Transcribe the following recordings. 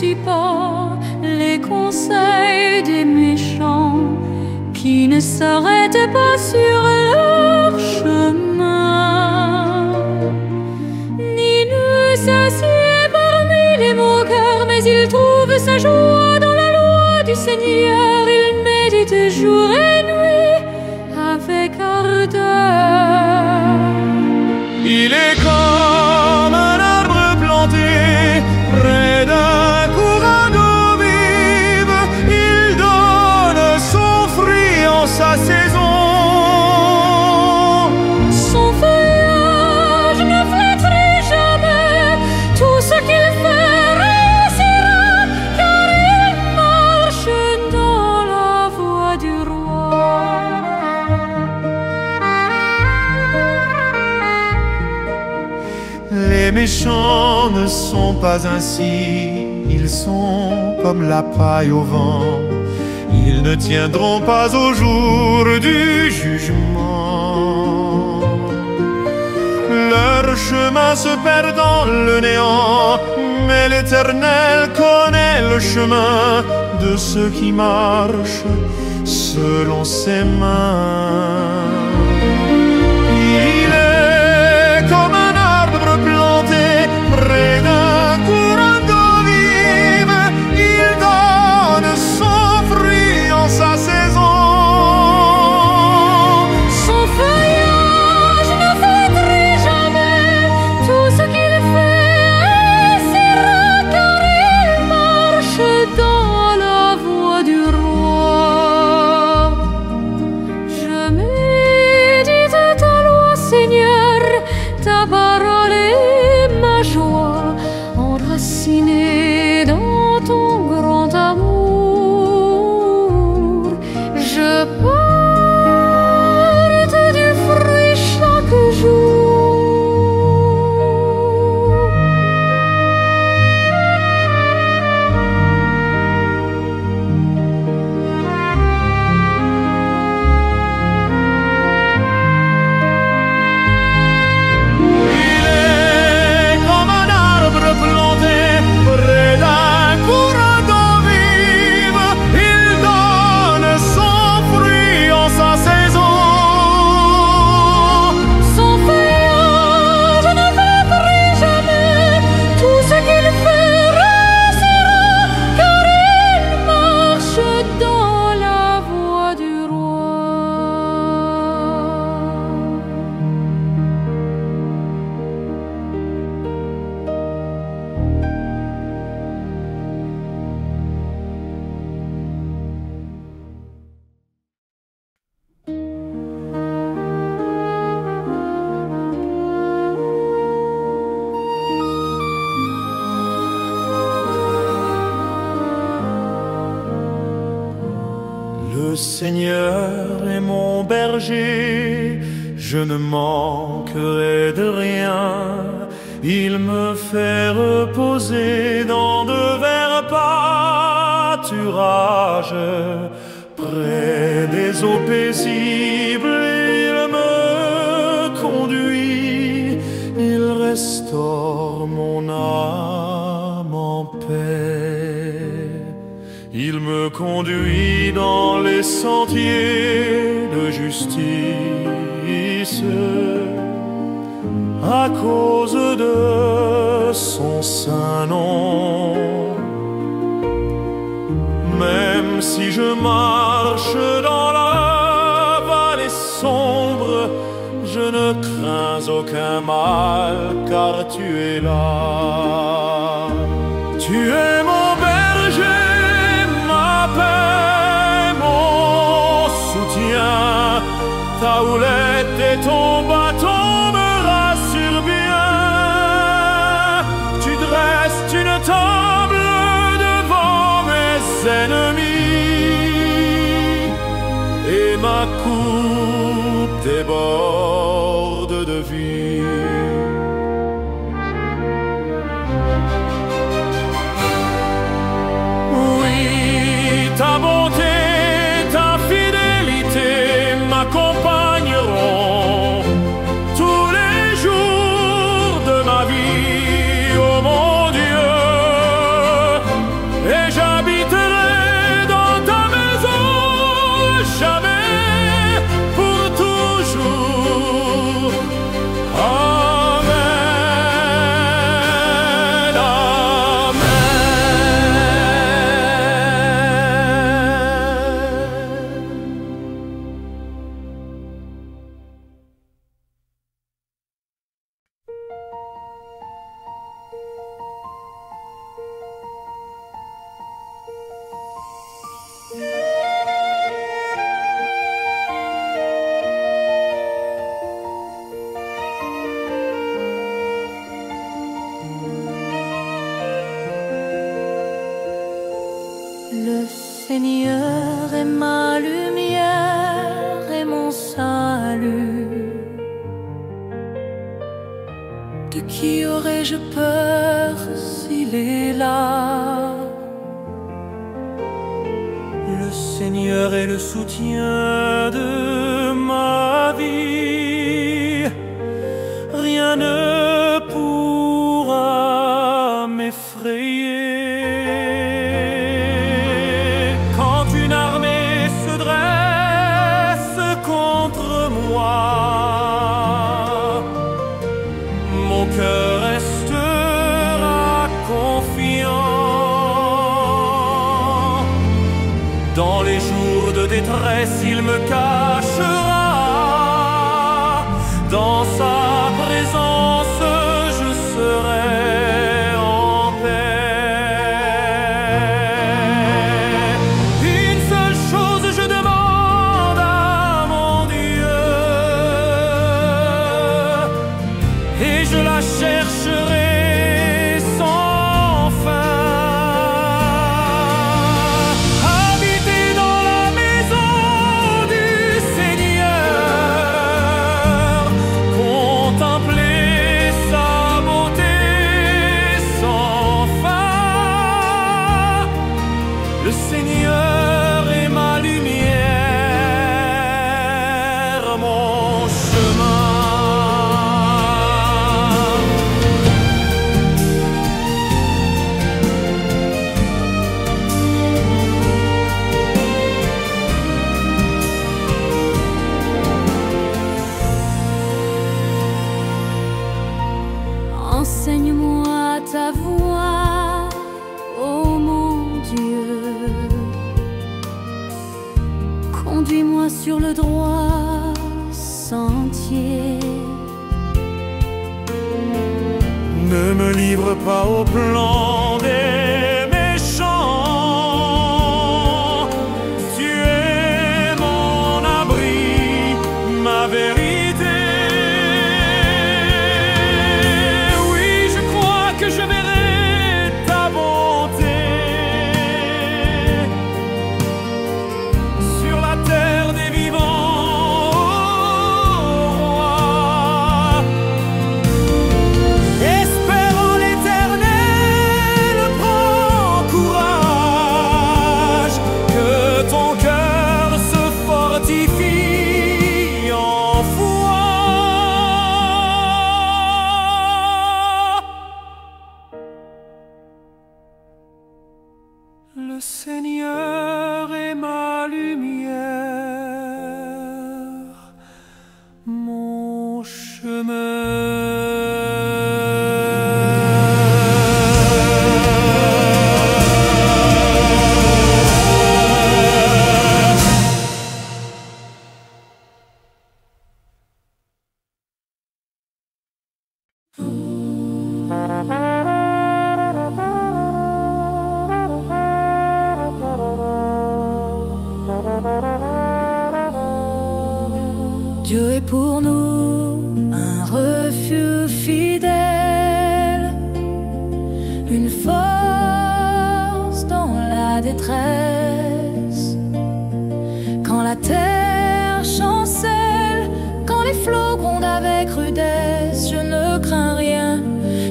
suis pas les conseils des méchants qui ne s'arrêtent pas sur leur chemin, ni ne s'assied parmi les moqueurs, mais il trouve sa joie dans la loi du Seigneur. Il médite jour et nuit avec ardeur. Il est comme un arbre planté près d'un courant d'eau vive. Il donne son fruit en sa saison. Son feuillage ne flétrit jamais, tout ce qu'il fait réussira, car il marche dans la voie du roi. Les méchants ne sont pas ainsi, ils sont comme la paille au vent. Ils ne tiendront pas au jour du jugement. Leur chemin se perd dans le néant, mais l'Éternel connaît le chemin de ceux qui marchent selon ses mains. Il est comme un arbre planté près d'un courant d'eau vive. Il donne son fruit en sa saison. Son feuillage ne flétrit jamais, tout ce qu'il fait réussira, car il marche dans la voie du roi. Je médite ta loi, Seigneur, ta parole est ma joie, enracinée dans ton grand amour. Je porte du fruit chaque jour. Il est comme un arbre planté près d'un courant d'eau vive. Il donne son fruit en sa saison. Son feuillage ne flétrit jamais, tout ce qu'il fait réussira, car il marche dans la voie du roi. Le Seigneur est mon berger, je ne manquerai de rien. Il me fait reposer dans de verts pâturages, près des eaux paisibles. Il me conduit, il restaure mon âme en paix. Il me conduit dans les sentiers de justice à cause de son saint nom. Même si je marche dans la vallée sombre, je ne crains aucun mal, car tu es là. Tu es mon berger, ma paix, mon soutien. Ta houlette et ton bâton me rassurent bien. Tu dresses une table devant mes ennemis, et ma coupe déborde de vie. Oui, ta bonté, ta fidélité m'accompagneront tous les jours de ma vie, oh mon Dieu. Seigneur est ma lumière et mon salut. De qui aurais-je peur s'il est là? Le Seigneur est le soutien de ma vie. Rien ne pourra m'effrayer. Quand une armée se dresse contre moi, mon cœur restera confiant. Dans les jours de détresse, il me cachera. Dans sa présence, je serai en paix. Une seule chose je demande à mon Dieu, et je la chercherai sans fin. Habiter dans la maison du Seigneur, contempler sa beauté sans fin. Le Seigneur est ma lumière, mon chemin. Enseigne-moi ta voix, ô mon Dieu. Conduis-moi sur le droit sentier. Ne me livre pas au plan des méchants. Tu es mon abri, ma vérité. Oui, je crois que je verrai ta bonté sur la terre des vivants, ô roi. Espère en l'Éternel, prends courage, que ton cœur se fortifie en foi. Le Seigneur est ma lumière, mon Dieu est pour nous un refuge fidèle, une force dans la détresse. Quand la terre chancelle, quand les flots grondent avec rudesse, je ne crains rien,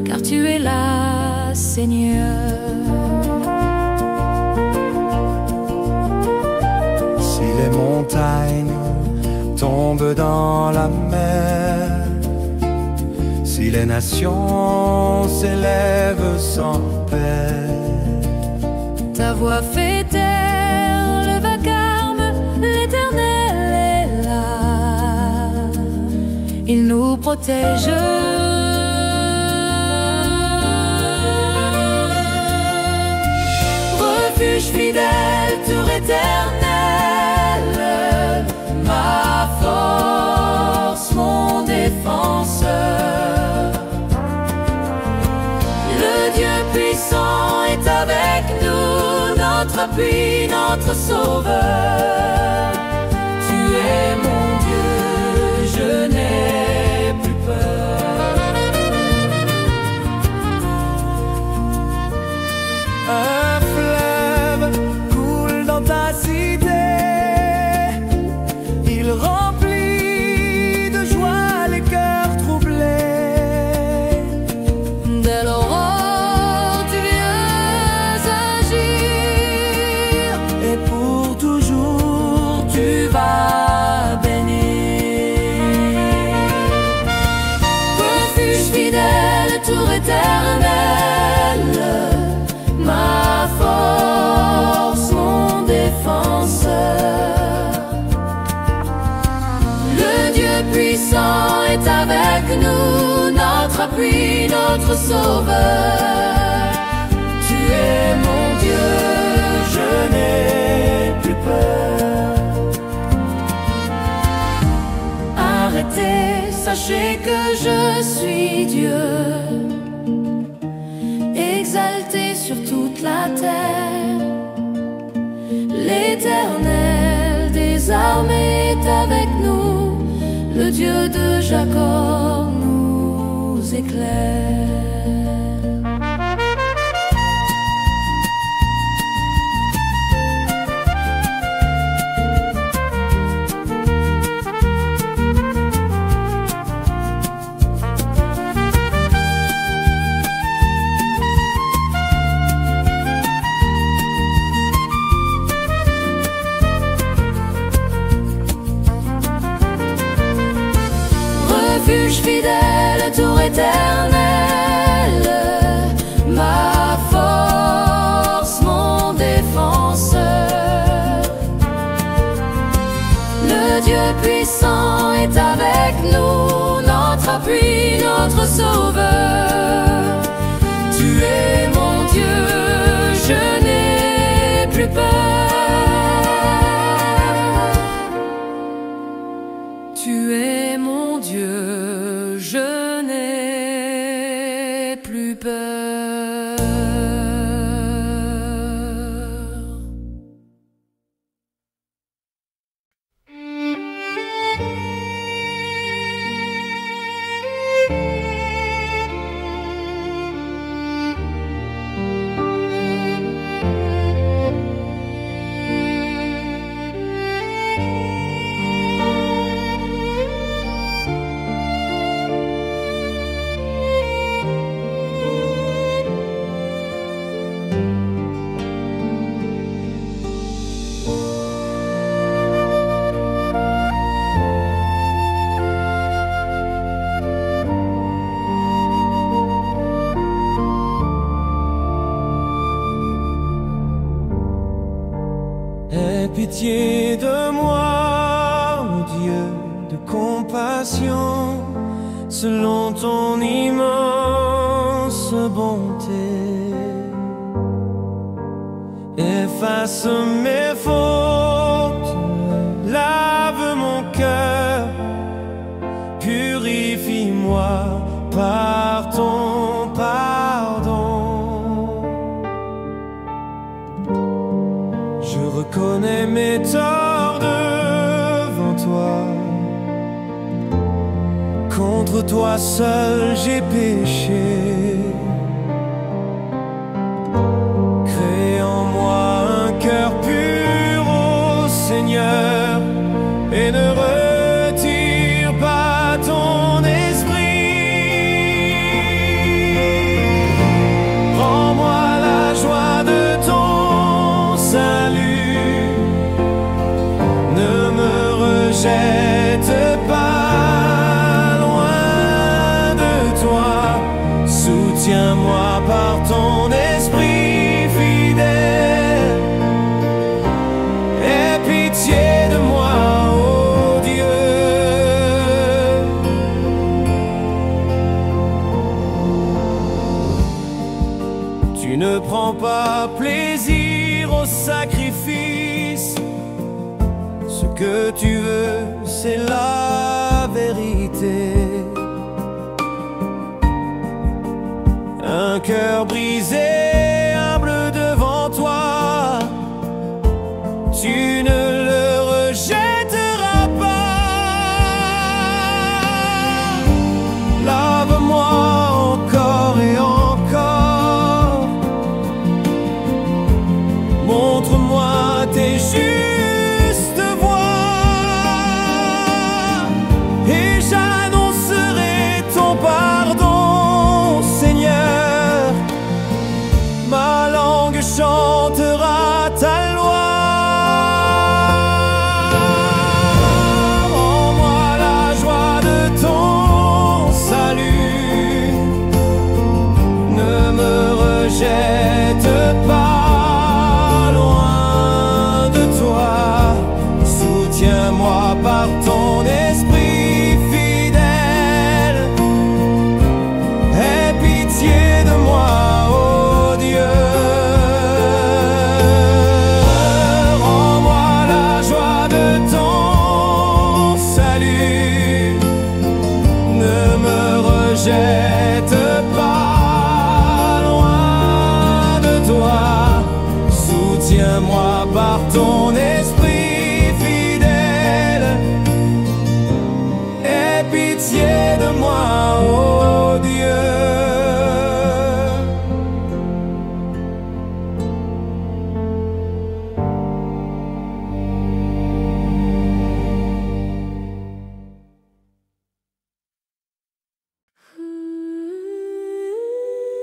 car tu es là, Seigneur. Si les montagnes tombent dans la mer, si les nations s'élèvent sans paix, Ta voix fait taire le vacarme, l'Éternel est là. Il nous protège. Refuge fidèle, tour éternelle, ma force, mon défenseur. Le Dieu puissant est avec nous, notre appui, notre sauveur. Tu es mon Dieu, je n'ai plus peur. un fleuve coule dans ta éternel, ma force, mon défenseur. Le Dieu puissant est avec nous, notre appui, notre sauveur. Tu es mon Dieu, je n'ai plus peur. Arrêtez, sachez que je suis Dieu, exalté sur toute la terre. L'Éternel des armées est avec nous, le Dieu de Jacob nous éclaire. Refuge fidèle, tour éternelle, ma force, mon défenseur. Le Dieu puissant est avec nous, notre appui, notre sauveur. Tu es mon Dieu, je n'ai plus peur. Tu es mon Dieu, je n'ai plus peur. Aie pitié de moi, ô Dieu de compassion, selon ton immense bonté. Efface mes fautes, lave mon cœur, purifie-moi par ton pardon. Je reconnais mes torts devant toi. Contre toi seul j'ai péché. Crée en moi un cœur pur, ô Seigneur, et ne retire pas ton esprit. Rends-moi la joie de ton salut. Ne me rejette pas loin de toi. Soutiens-moi par ton esprit fidèle. Aie pitié de moi, ô Dieu. Tu ne prends pas plaisir au sacrifice. Ce que tu veux, c'est la vérité. Un cœur brisé, humble devant toi, tu ne le rejetteras pas. Lave-moi encore et encore. Montre-moi tes justes voies et j'annoncerai ton pardon, Seigneur.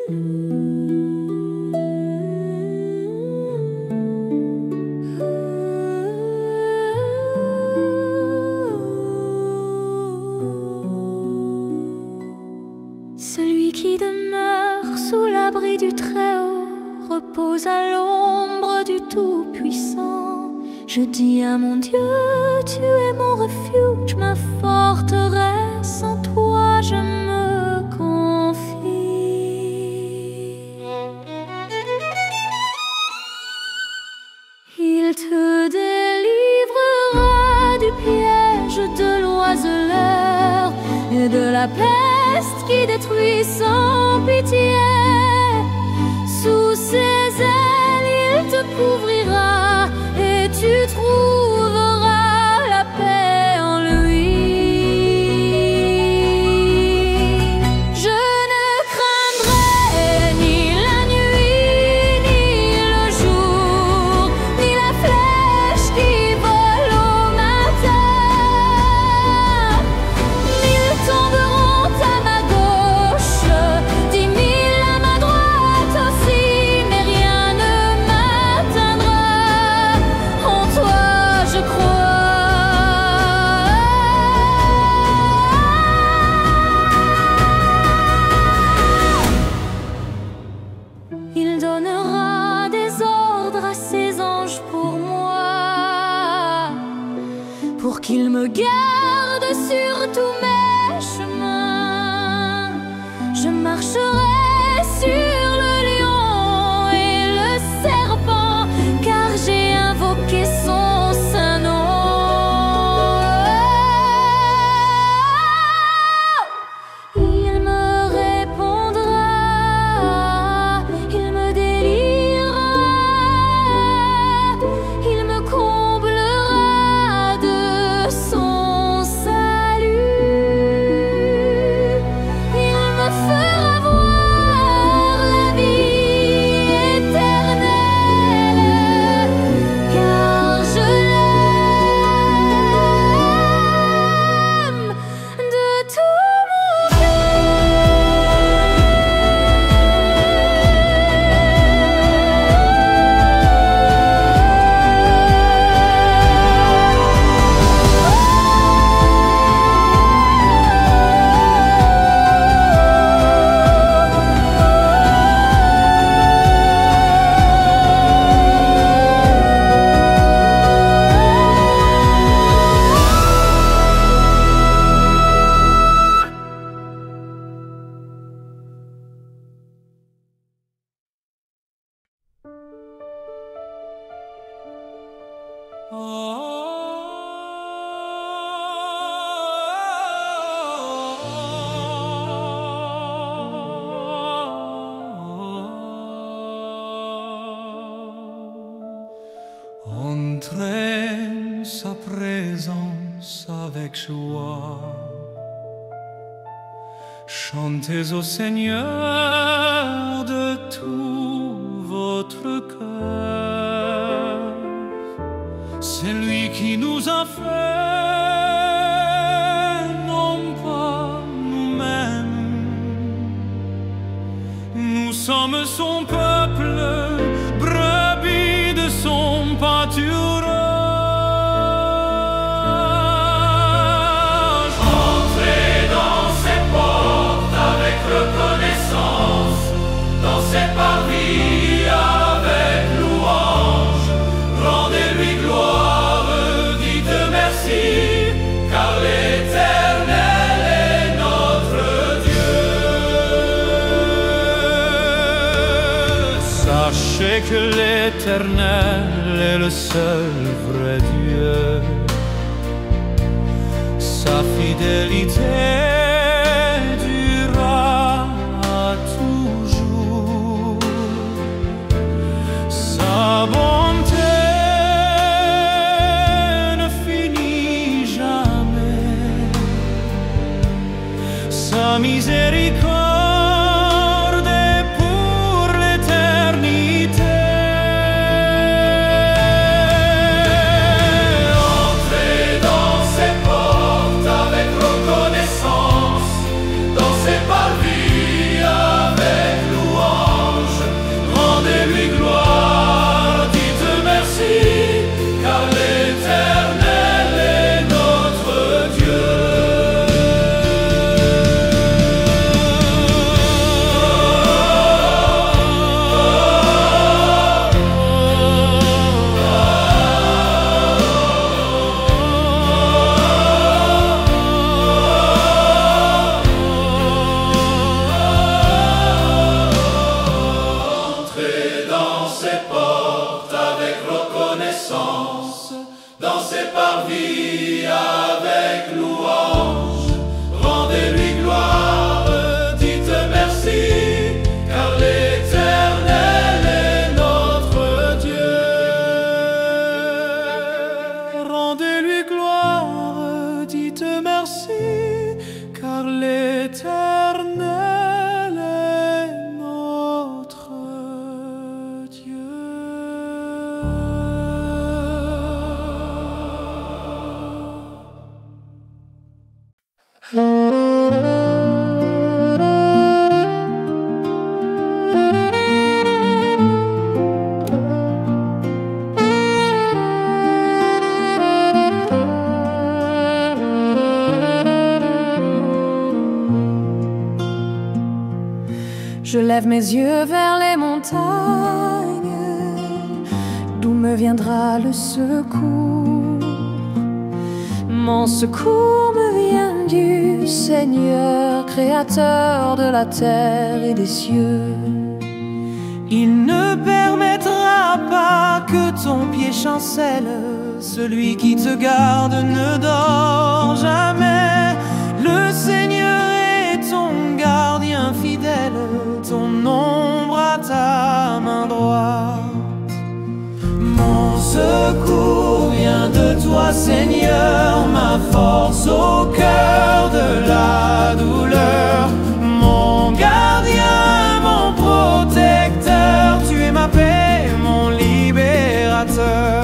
Celui qui demeure sous l'abri du Très-Haut repose à l'ombre du Tout-Puissant. Je dis à mon Dieu, tu es mon refuge, ma forteresse, en toi je me confie. Il te délivrera du piège de l'oiseleur et de la peste qui détruit sans pitié. Sous ses ailes il te couvrira et tu trouveras la paix en lui. Je ne craindrai ni la nuit, ni le jour, ni la flèche qui vole au matin. Mille tomberont à ma gauche, 10 000 à ma droite aussi, mais rien ne m'atteindra. En toi je crois. Il donnera des ordres à ses anges pour moi, pour qu'ils me gardent sur tous mes chemins. Je marcherai sur le lion et le serpent, car j'ai invoqué son saint nom. Il me répondra, il me délivrera, il me comblera de son salut. Il me fera voir la vie éternelle, car je l'aime de tout mon Entrez sa présence avec joie. Chantez au Seigneur de tout votre cœur. C'est lui qui nous a fait, non pas nous-mêmes. Nous sommes son peuple, brebis de son pâturage. Entrez dans ses portes avec reconnaissance, dans ses parvis avec louange. Rendez-lui gloire, dites merci, car l'Éternel est notre Dieu. Sachez que l'Éternel est le seul vrai Dieu. Sa fidélité durera toujours. Sa bonté ne finit jamais. Sa miséricorde est pour l'éternité. Entrez dans ses portes avec reconnaissance. Je lève mes yeux vers les montagnes, d'où me viendra le secours. Mon secours me vient du Seigneur, créateur de la terre et des cieux. Il ne permettra pas que ton pied chancelle. Celui qui te garde ne dort jamais. Le Seigneur est ton gardien fidèle, ton ombre à ta main droite. Mon secours vient de toi, Seigneur, ma force au cœur de la douleur. Mon gardien, mon protecteur, tu es ma paix, mon libérateur.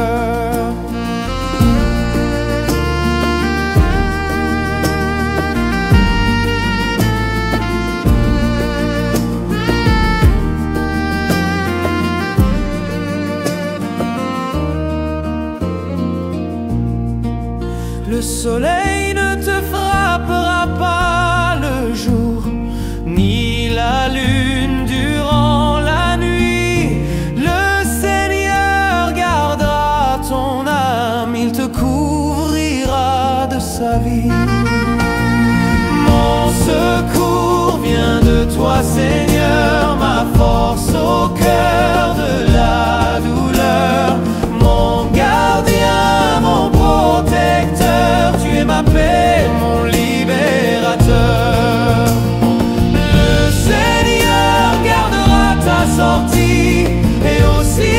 Le soleil ne te frappera pas le jour, ni la lune durant la nuit. Le Seigneur gardera ton âme, il te couvrira de sa vie. Mon secours vient de toi, Seigneur, ma force au cœur de la douleur. Mon gardien, mon protecteur, tu es ma paix, mon libérateur. Le Seigneur gardera ta sortie et aussi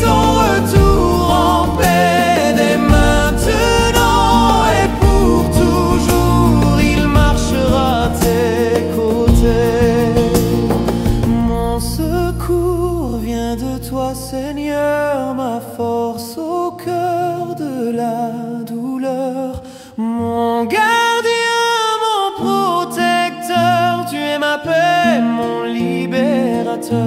ton retour en paix. Dès maintenant et pour toujours, il marchera à tes côtés. Mon secours vient de toi, Seigneur, ma force au cœur de la douleur. Mon gardien, mon protecteur, tu es ma paix, mon libérateur.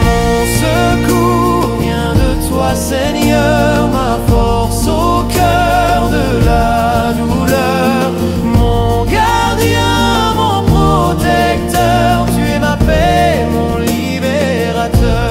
Mon secours vient de toi, Seigneur, ma force au cœur de la douleur. Mon gardien, mon protecteur, tu es ma paix, mon libérateur.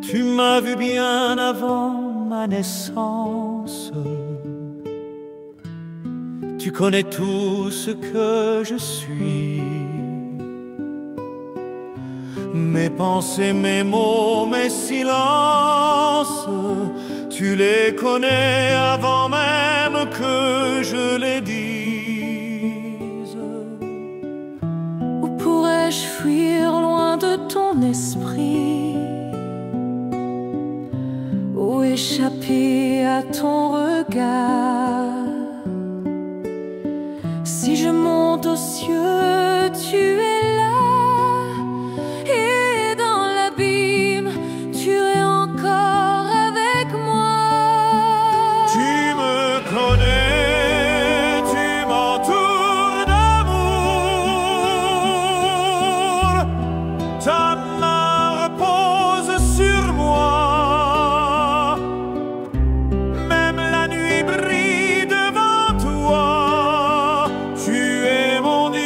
Tu m'as vu bien avant ma naissance. Tu connais tout ce que je suis. Mes pensées, mes mots, mes silences, tu les connais avant même que je les dise. Où pourrais-je fuir loin de ton esprit? Où échapper à ton regard? Si je monte aux cieux, tu es là, et dans l'abîme, tu es encore avec moi. Tu me connais, tu m'entoures d'amour. Ta main repose sur moi. Même la nuit brille devant toi. Tu es mon Dieu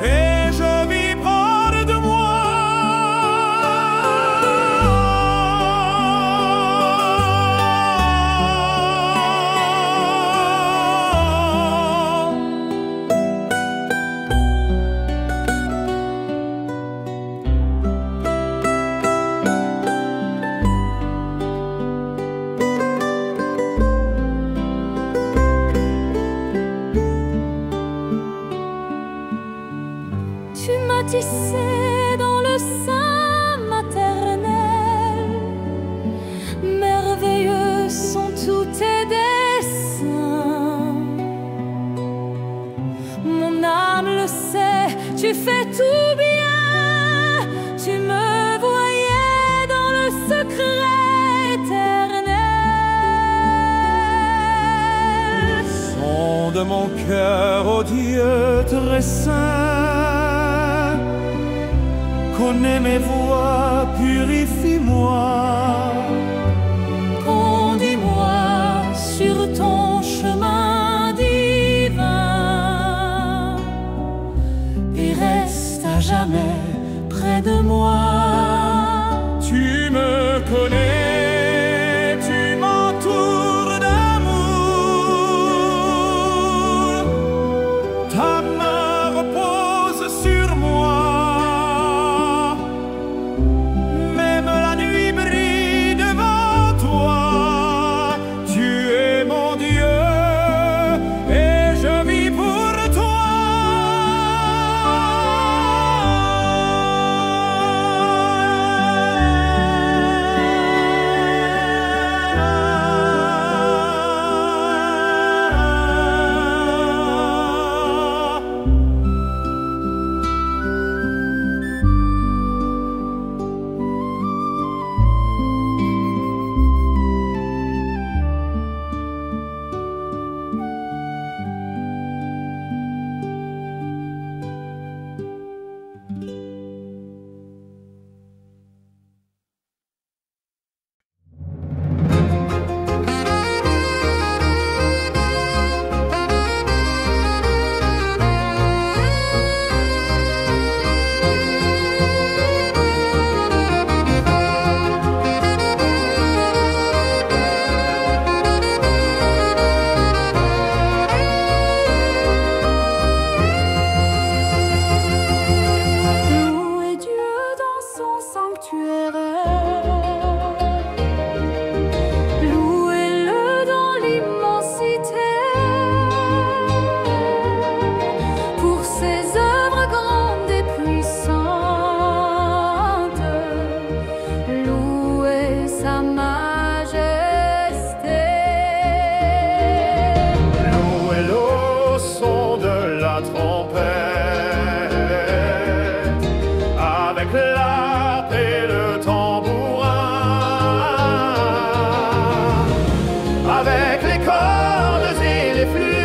et je vis près de moi. bien, tu me voyais dans le secret éternel. Sonde mon cœur, ô Dieu très saint, connais mes voies, purifie-moi. Conduis-moi sur ton chemin divin et reste à jamais près de moi. Tu me connais, tu m'entoures d'amour, ta main repose sur moi. Même la nuit brille devant toi. Tu es mon Dieu et je vis pour toi. Louez Dieu dans son sanctuaire, louez-le dans l'immensité, pour ses œuvres grandes et puissantes, louez sa majesté. Louez-le au son de la trompette, avec l'harpe et le tambourin, avec les cordes et les flûtes,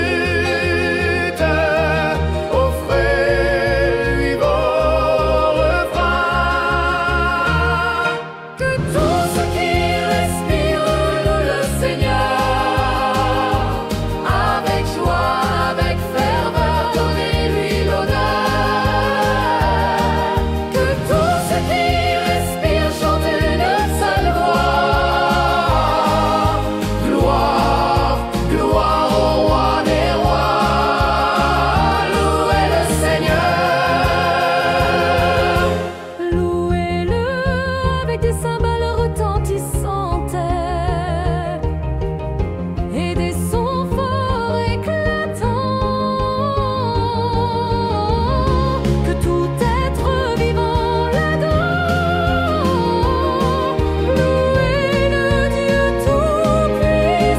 offrez-lui vos refrains. Que tout ce qui respire loue le Seigneur, avec joie, avec ferveur, donnez-lui l'honneur. Que tout ce qui respire chante une seule voix. Gloire, gloire au roi des rois. Louez le Seigneur. Louez-le avec des cymbales retentissantes et des sons forts éclatants. Que tout être vivant l'adore. Louez le Dieu tout-puissant.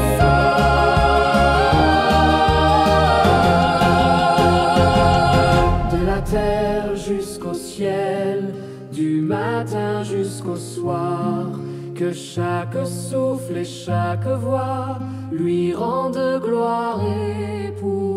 De la terre jusqu'au ciel, du matin jusqu'au soir, que chaque souffle et chaque voix lui rendent gloire et pour